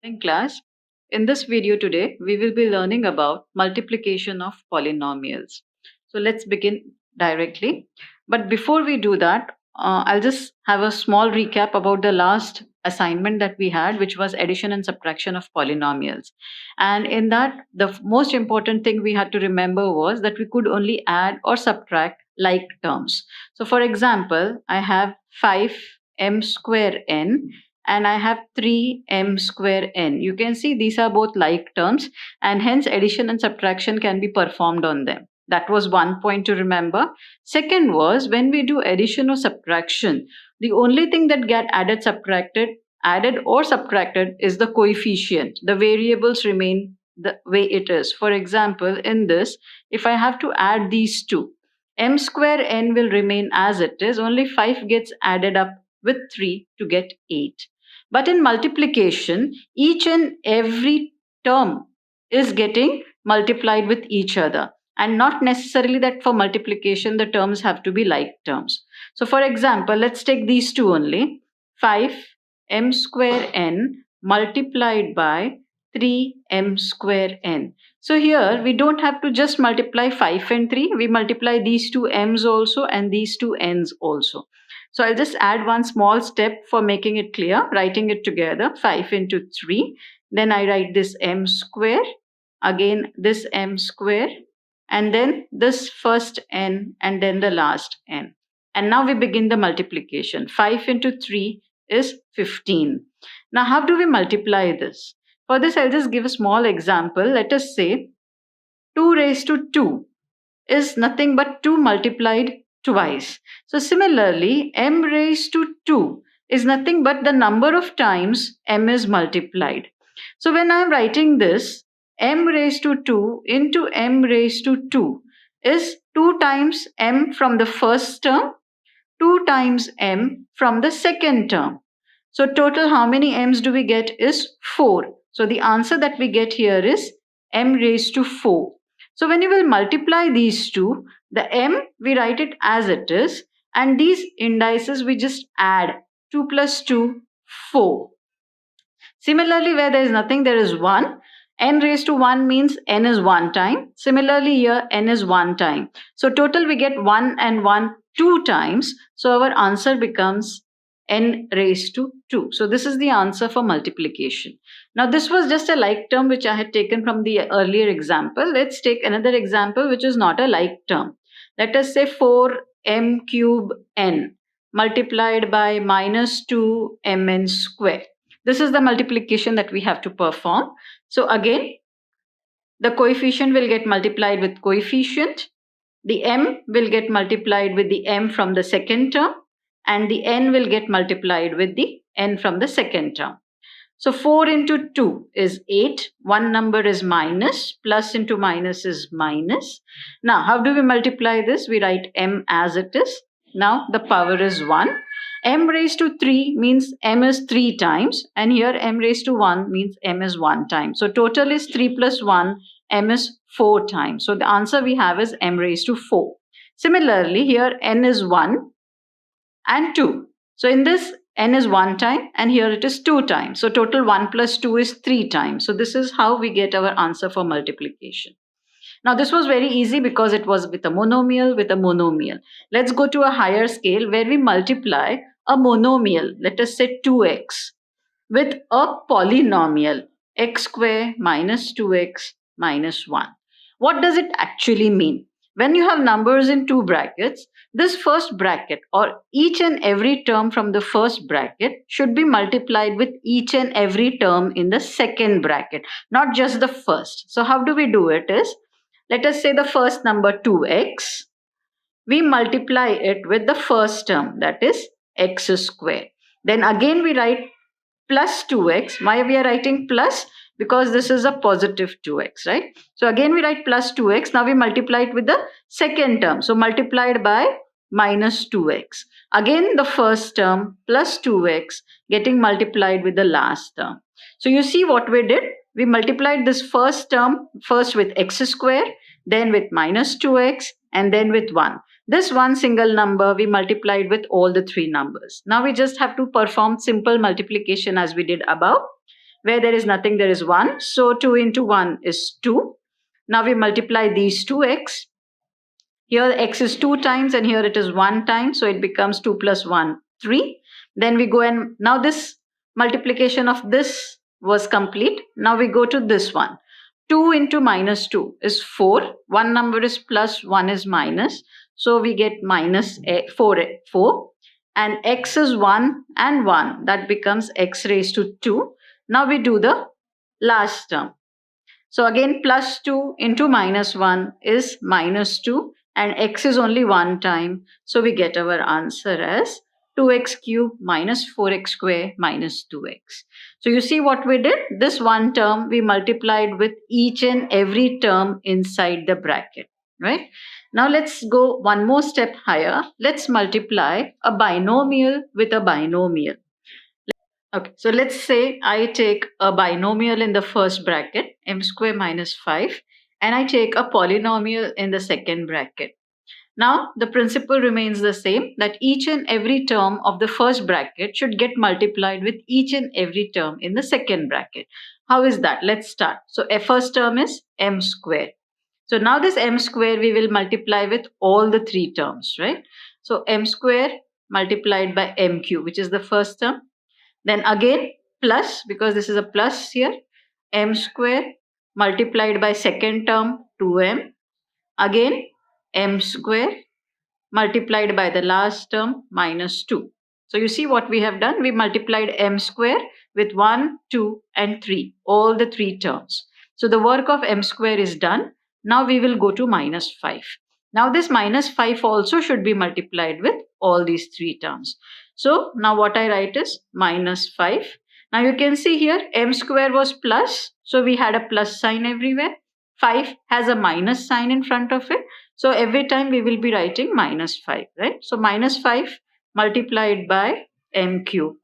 In class, in this video today, we will be learning about multiplication of polynomials. So let's begin directly. But before we do that, I'll just have a small recap about the last assignment that we had, which was addition and subtraction of polynomials. And in that, the most important thing we had to remember was that we could only add or subtract like terms. So for example, I have 5m square n and I have 3m square n. You can see these are both like terms and hence addition and subtraction can be performed on them. That was one point to remember. Second was when we do addition or subtraction, the only thing that get added or subtracted is the coefficient. The variables remain the way it is. For example, in this, if I have to add these two, m square n will remain as it is, only 5 gets added up with 3 to get 8. But in multiplication, each and every term is getting multiplied with each other. And not necessarily that for multiplication, the terms have to be like terms. So for example, let's take these two only. 5m square n multiplied by 3m square n. So here we don't have to just multiply 5 and 3. We multiply these two m's also and these two n's also. So I'll just add one small step for making it clear, writing it together, 5 into 3. Then I write this m square, again this m square, and then this first n, and then the last n. And now we begin the multiplication. 5 into 3 is 15. Now how do we multiply this? For this, I'll just give a small example. Let us say 2 raised to 2 is nothing but 2 multiplied twice. So similarly, m raised to 2 is nothing but the number of times m is multiplied. So when I am writing this, m raised to 2 into m raised to 2 is 2 times m from the first term, 2 times m from the second term. So total how many m's do we get is 4. So the answer that we get here is m raised to 4. So when you will multiply these two, the m we write it as it is, and these indices we just add 2 plus 2, 4. Similarly, where there is nothing, there is 1. N raised to 1 means n is 1 time. Similarly, here n is 1 time. So total we get 1 and 1 2 times. So our answer becomes n raised to 2. So this is the answer for multiplication. Now this was just a like term which I had taken from the earlier example. Let's take another example which is not a like term. Let us say 4m cube n multiplied by minus 2mn square. This is the multiplication that we have to perform. So again, the coefficient will get multiplied with coefficient. The m will get multiplied with the m from the second term, and the n will get multiplied with the n from the second term. So 4 into 2 is 8. One number is minus. Plus into minus is minus. Now, how do we multiply this? We write m as it is. Now, the power is 1. M raised to 3 means m is 3 times. And here m raised to 1 means m is 1 time. So total is 3 plus 1. M is 4 times. So the answer we have is m raised to 4. Similarly, here n is 1 and 2. So in this, n is 1 time and here it is 2 times. So total 1 plus 2 is 3 times. So this is how we get our answer for multiplication. Now this was very easy because it was with a monomial. Let's go to a higher scale where we multiply a monomial, let us say 2x, with a polynomial, x square minus 2x minus 1. What does it actually mean? When you have numbers in two brackets, this first bracket or each and every term from the first bracket should be multiplied with each and every term in the second bracket, not just the first. So how do we do it is, let us say the first number 2x, we multiply it with the first term, that is x square. Then again we write plus 2x. Why we are writing plus? Because this is a positive 2x, right? So again we write plus 2x. Now we multiply it with the second term. So multiplied by minus 2x. Again the first term plus 2x getting multiplied with the last term. So you see what we did? We multiplied this first term first with x square, then with minus 2x, and then with 1. This one single number we multiplied with all the three numbers. Now we just have to perform simple multiplication as we did above. Where there is nothing, there is 1. So 2 into 1 is 2. Now we multiply these 2x. Here x is 2 times and here it is 1 time. So it becomes 2 plus 1, 3. Then we go and now this multiplication of this was complete. Now we go to this one. 2 into minus 2 is 4. One number is plus, one is minus. So we get minus 4. And x is 1 and 1. That becomes x raised to 2. Now we do the last term. So again, plus 2 into minus 1 is minus 2. And x is only 1 time. So we get our answer as 2x cube minus 4x square minus 2x. So you see what we did? This one term we multiplied with each and every term inside the bracket, right? Now let's go one more step higher. Let's multiply a binomial with a binomial. Okay, so let's say I take a binomial in the first bracket, m square minus 5, and I take a polynomial in the second bracket. Now, the principle remains the same, that each and every term of the first bracket should get multiplied with each and every term in the second bracket. How is that? Let's start. So, a first term is m square. So, now this m square we will multiply with all the three terms, right? So, m square multiplied by m cube, which is the first term. Then again plus, because this is a plus here, m square multiplied by second term 2m. Again m square multiplied by the last term minus 2. So you see what we have done? We multiplied m square with 1, 2 and 3, all the three terms. So the work of m square is done. Now we will go to minus 5. Now this minus 5 also should be multiplied with all these three terms. So now what I write is minus 5. Now you can see here m square was plus. So we had a plus sign everywhere. 5 has a minus sign in front of it. So every time we will be writing minus 5, right? So minus 5 multiplied by m cube.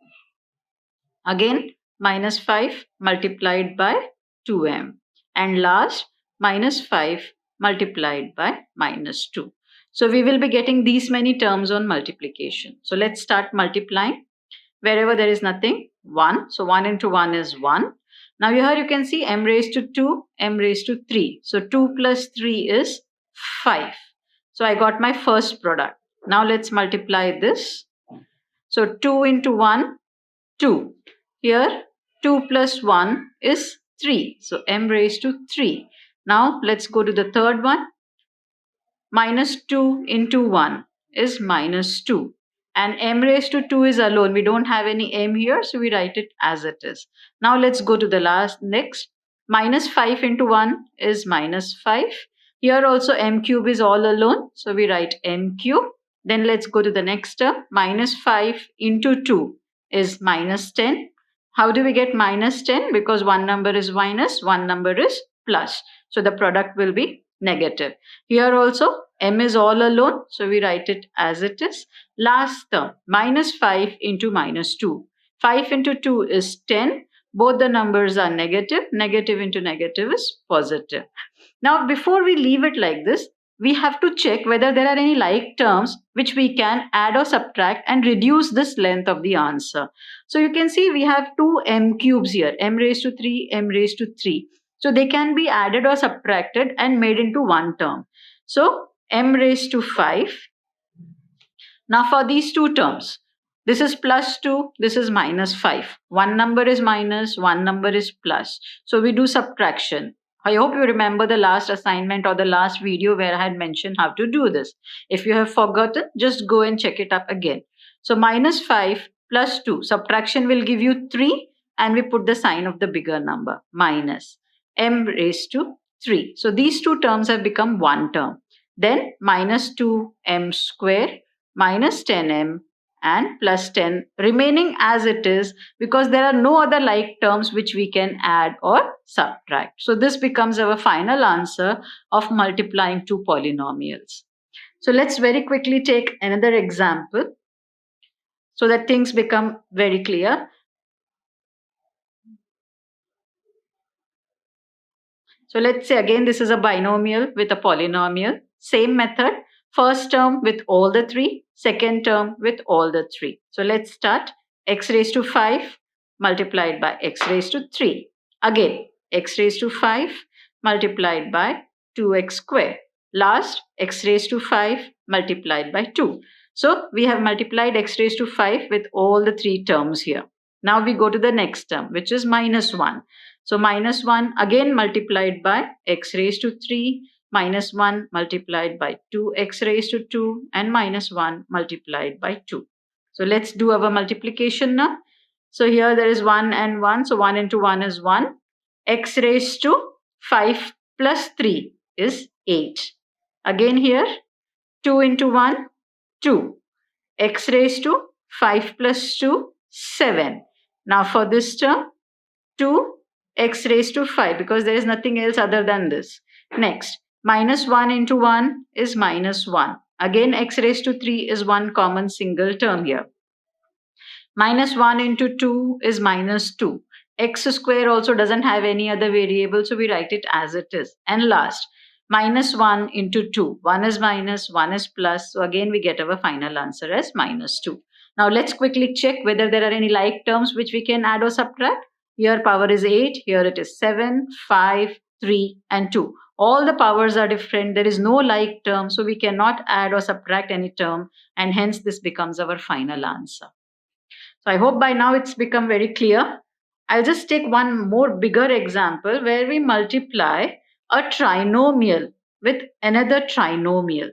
Again minus 5 multiplied by 2m. And last minus 5 multiplied by minus 2. So we will be getting these many terms on multiplication. So let's start multiplying. Wherever there is nothing, 1. So 1 into 1 is 1. Now here you can see m raised to 2, m raised to 3. So 2 plus 3 is 5. So I got my first product. Now let's multiply this. So 2 into 1, 2. Here 2 plus 1 is 3. So m raised to 3. Now let's go to the third one. Minus 2 into 1 is minus 2. And m raised to 2 is alone. We don't have any m here, so we write it as it is. Now let's go to the next. Minus 5 into 1 is minus 5. Here also m cube is all alone, so we write m cube. Then let's go to the next term. Minus 5 into 2 is minus 10. How do we get minus 10? Because one number is minus, one number is plus. So the product will be negative. Here also m is all alone, so we write it as it is. Last term, minus 5 into minus 2. 5 into 2 is 10. Both the numbers are negative. Negative into negative is positive. Now, before we leave it like this, we have to check whether there are any like terms which we can add or subtract and reduce this length of the answer. So you can see we have two m cubes here, m raised to 3, m raised to 3. So they can be added or subtracted and made into one term. So m raised to 5. Now for these two terms, this is plus 2, this is minus 5. One number is minus, one number is plus. So we do subtraction. I hope you remember the last assignment or the last video where I had mentioned how to do this. If you have forgotten, just go and check it up again. So minus 5 plus 2, subtraction will give you 3 and we put the sign of the bigger number, minus m raised to 3. So these two terms have become one term. Then minus 2m square minus 10m and plus 10 remaining as it is because there are no other like terms which we can add or subtract. So this becomes our final answer of multiplying two polynomials. So let's very quickly take another example so that things become very clear. So let's say again this is a binomial with a polynomial. Same method. First term with all the three, second term with all the three. So let's start. X raised to 5 multiplied by x raised to 3. Again, x raised to 5 multiplied by 2x square. Last, x raised to 5 multiplied by 2. So we have multiplied x raised to 5 with all the three terms here. Now we go to the next term, which is minus 1. So minus 1 again multiplied by x raised to 3, minus 1 multiplied by 2x raised to 2, and minus 1 multiplied by 2. So let's do our multiplication now. So here there is 1 and 1. So 1 into 1 is 1. X raised to 5 plus 3 is 8. Again here 2 into 1, 2. X raised to 5 plus 2, 7. Now for this term, 2 x raised to 5 because there is nothing else other than this. Next, minus 1 into 1 is minus 1. Again, x raised to 3 is one common single term here. Minus 1 into 2 is minus 2. X square also doesn't have any other variable, so we write it as it is. And last, minus 1 into 2. 1 is minus, 1 is plus. So again, we get our final answer as minus 2. Now let's quickly check whether there are any like terms which we can add or subtract. Here power is 8, here it is 7, 5, 3 and 2. All the powers are different. There is no like term, so we cannot add or subtract any term, and hence this becomes our final answer. So I hope by now it's become very clear. I'll just take one more bigger example where we multiply a trinomial with another trinomial.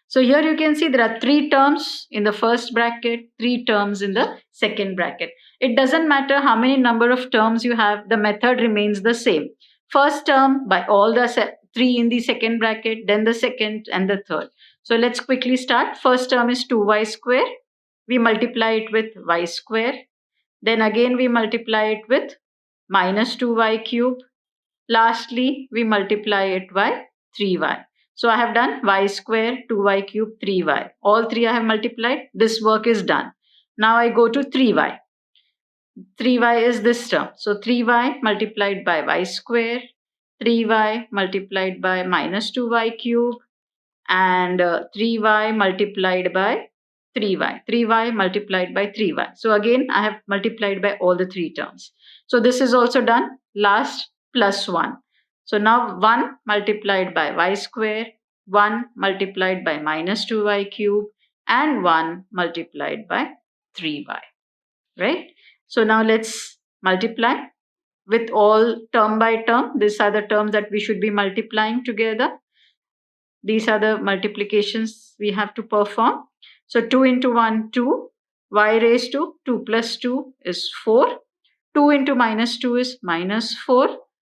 So here you can see there are 3 terms in the first bracket, 3 terms in the second bracket. It doesn't matter how many number of terms you have, the method remains the same. First term by all the 3 in the second bracket, then the second and the third. So let's quickly start. First term is 2y square. We multiply it with y square. Then again we multiply it with minus 2y cube. Lastly, we multiply it by 3y. So I have done y square, 2y cube, 3y. All 3 I have multiplied. This work is done. Now I go to 3y. 3y is this term. So 3y multiplied by y square, 3y multiplied by minus 2y cube, and 3y multiplied by 3y. 3y multiplied by 3y. So again, I have multiplied by all the 3 terms. So this is also done. Last, plus 1. So now 1 multiplied by y square, 1 multiplied by minus 2y cube, and 1 multiplied by 3y. Right? So now let's multiply with all term by term. These are the terms that we should be multiplying together. These are the multiplications we have to perform. So 2 into 1, 2. Y raised to 2 plus 2 is 4. 2 into minus 2 is minus 4.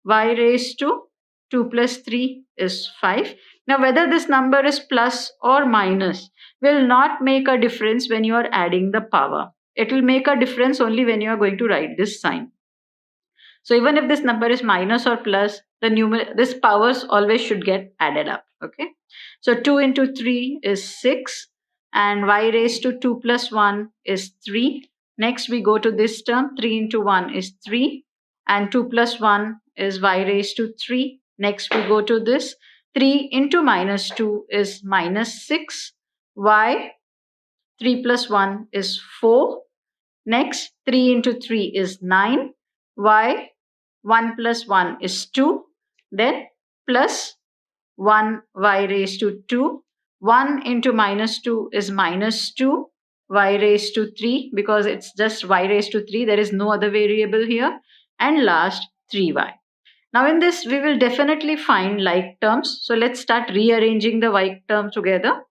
Y raised to 2 plus 3 is 5. Now whether this number is plus or minus will not make a difference when you are adding the power. It will make a difference only when you are going to write this sign. So even if this number is minus or plus, this powers always should get added up. Okay. So 2 into 3 is 6, and y raised to 2 plus 1 is 3. Next we go to this term. 3 into 1 is 3, and 2 plus 1 is y raised to 3. Next we go to this. 3 into minus 2 is minus 6. Y 3 plus 1 is 4. Next 3 into 3 is 9. Y 1 plus 1 is 2. Then plus 1 y raised to 2. 1 into minus 2 is minus 2. Y raised to 3 because it's just y raised to 3. There is no other variable here. And last 3y. Now in this we will definitely find like terms. So let's start rearranging the y terms together.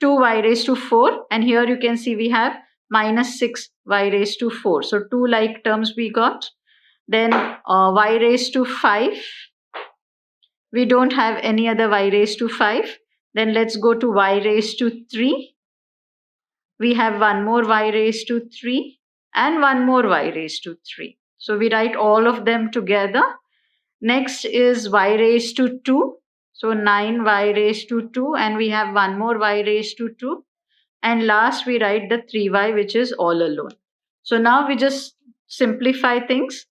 2y raised to 4, and here you can see we have minus 6y raised to 4. So 2 like terms we got. Then y raised to 5. We don't have any other y raised to 5. Then let's go to y raised to 3. We have one more y raised to 3 and one more y raised to 3. So we write all of them together. Next is y raised to 2. So 9y raised to 2, and we have one more y raised to 2. And last we write the 3y, which is all alone. So now we just simplify things.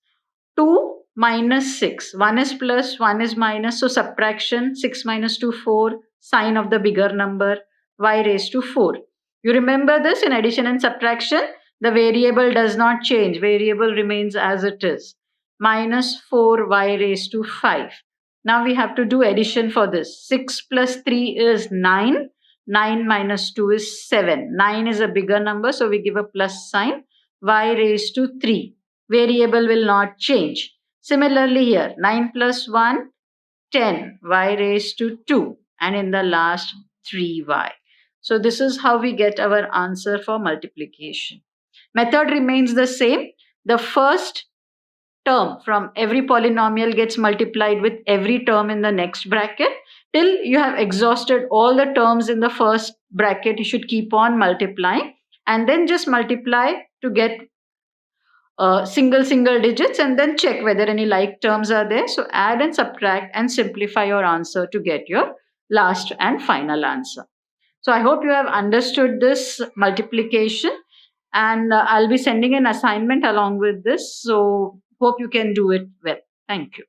2 minus 6. 1 is plus, 1 is minus. So subtraction, 6 minus 2, 4. Sign of the bigger number, y raised to 4. You remember this in addition and subtraction. The variable does not change. Variable remains as it is. Minus 4y raised to 5. Now we have to do addition for this. 6 plus 3 is 9. 9 minus 2 is 7. 9 is a bigger number, so we give a plus sign. Y raised to 3. Variable will not change. Similarly here, 9 plus 1, 10. Y raised to 2. And in the last, 3y. So this is how we get our answer for multiplication. Method remains the same. The first term from every polynomial gets multiplied with every term in the next bracket till you have exhausted all the terms in the first bracket. You should keep on multiplying and then just multiply to get single digits and then check whether any like terms are there. So add and subtract and simplify your answer to get your last and final answer. So I hope you have understood this multiplication, and I'll be sending an assignment along with this. So hope you can do it well. Thank you.